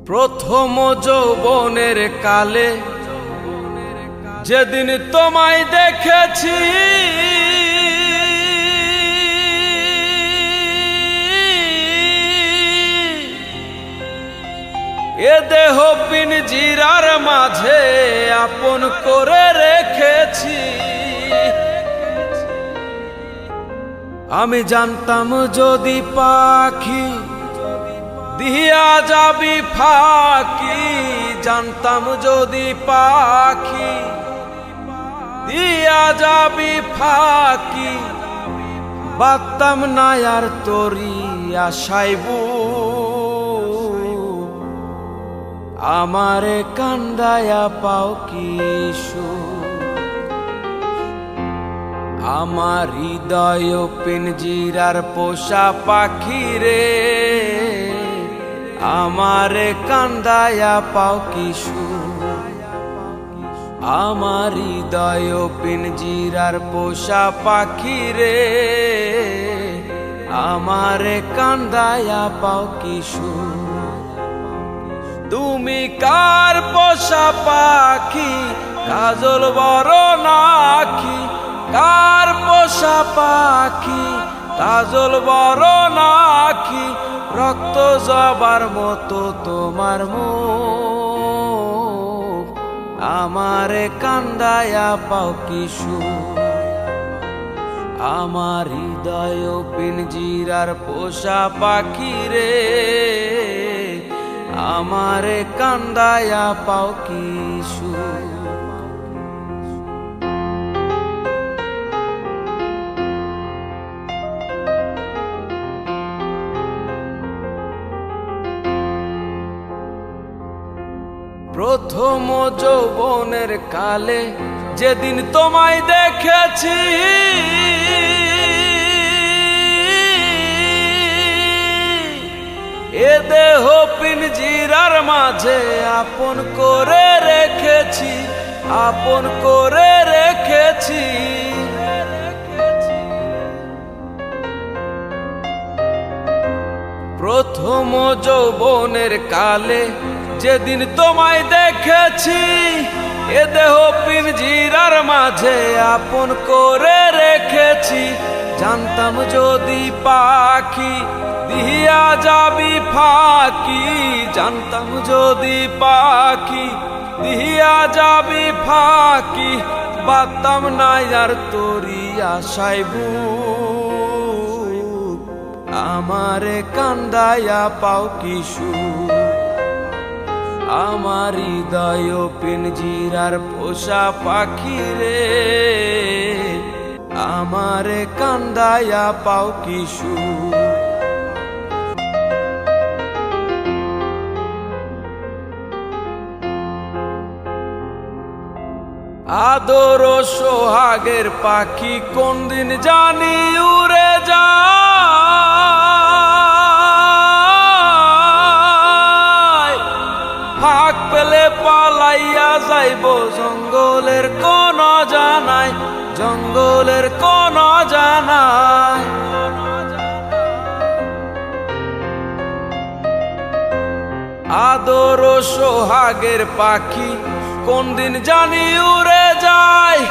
প্রথম যৌবনের কালে যেদিন তোমায় দেখেছি, এ দেহ পিঞ্জিরার মাঝে আপন করে রেখেছি। আমি জানতাম যদি পাখি দিয়া যাবি ফাঁকি, জানতাম যদি পাখি দিয়া যাবি ফাঁকি, বাঁধতাম না আর তোরি আশাইবু। আমারে কান্দায়া পাও কিশু, আমার হৃদয় পিঞ্জিরার পোষা পাখি রে, আমারে কান্দায়া পাও কিশু। আমার হৃদয় পিঞ্জিরার পোষা পাখি রে, আমারে কান্দায়া পাও কিশু। তুমি কার পোষা পাখি কাজল বড় নাকি, কার পোষা পাখি কাজল বড় নাকি, রক্ত জবার মতো তোমার মুখ, আমারে কান্দায়া পাও কিশু। আমার হৃদয় পিঞ্জিরার পোষা পাখি রে, আমারে কান্দায়া পাও কিশু। প্রথম যৌবনের কালে যেদিন তোমায় দেখেছি, এ দেহ পিঞ্জিরার মাঝে আপন করে রেখেছি, আপন করে রেখেছি। প্রথম যৌবনের কালে যেদিন তোমায় দেখেছি, এ দেহ পিঞ্জিরার মাঝে আপন করে রেখেছি। জানতাম যদি পাখি দিয়া যাবি ফাঁকি, জানতাম যদি পাখি দিয়া যাবি ফাঁকি, বাঁধতাম না আর তোরি আশাইবু। আমারে কান্দায়া পাও কিশু, আমার হৃদয় পিঞ্জিরার পোষা পাখি রে, আমারে কান্দায়া পাও কিশু। আদর সোহাগের পাখি কোন দিন জানি উড়ে যায়, ফাঁক পেলে পালাইয়া যাইব জঙ্গলের কোন জানাই, জঙ্গলের কোন জানাই। আদর সোহাগের পাখি কোন দিন জানি উড়ে যায়,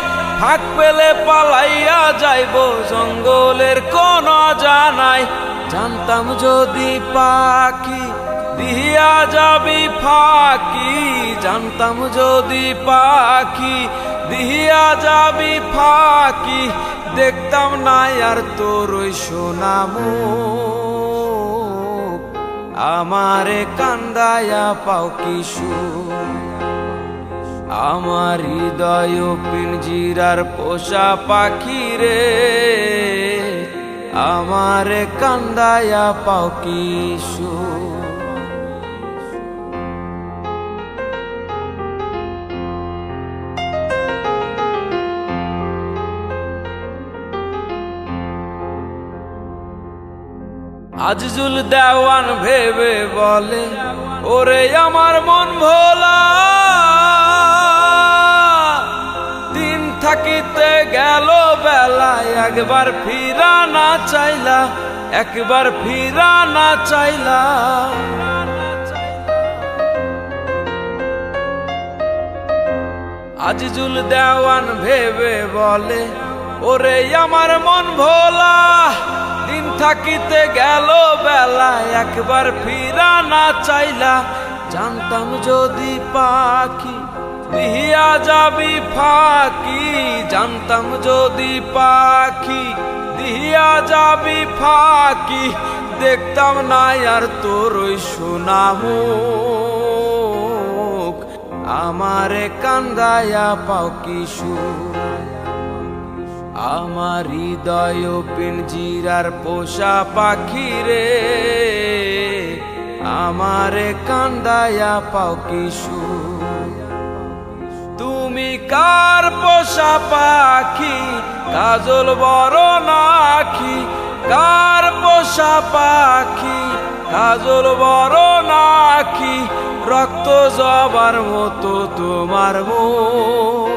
ফাঁক পেলে পালাইয়া যাইব জঙ্গলের কোন জানাই। জানতাম যদি পাখি দিয়া যাবি ফাঁকি, জানতাম যদি পাখি দিয়া যাবি ফাঁকি, দেখতাম না আর তোর ওই সোনা মুখ, আমারে কান্দায়া পাও কিশু। আমার হৃদয় পিঞ্জিরার পোষা পাখি রে, আমারে কান্দায়া পাও কিশু। আজিজুল দেওয়ান ভেবে বলে, ওরে আমার মন ভোলা, দিন থাকিতে গেল বেলা, একবার ফিরা না চাইলা, একবার ফিরা না চাইলা। আজিজুল দেওয়ান ভেবে বলে, ওরে আমার মন ভোলা, দিন থাকিতে গেল বেলা, একবার ফিরা না চাইলা। জানতাম যদি পাখি দিহিয়া যাবি ফাঁকি, জানতাম যদি পাখি দিহিয়া যাবি ফাঁকি, দেখতাম না আর তোর ওই সোনা মুখ। আমারে কান্দায়া পাও কি সুখ, আমার হৃদয় পিঞ্জিরার পোষা পাখি রে, আমারে কান্দায়া পাও কি সুখ। তুমি কার পোষা পাখি, কাজল বড় নাখি, কার পোষা পাখি, কাজল বড় নাখি, রক্ত জবার মতো তোমার মুখ।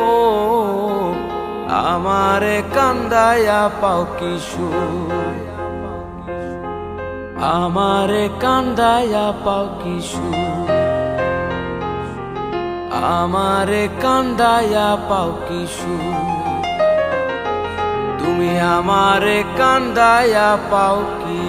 আমারে কান্দায়া পাও কি সুখ, আমারে কান্দায়া পাও কি সুখ, আমারে কান্দায়া পাও কি সুখ, তুমি আমারে কান্দায়া পাও কি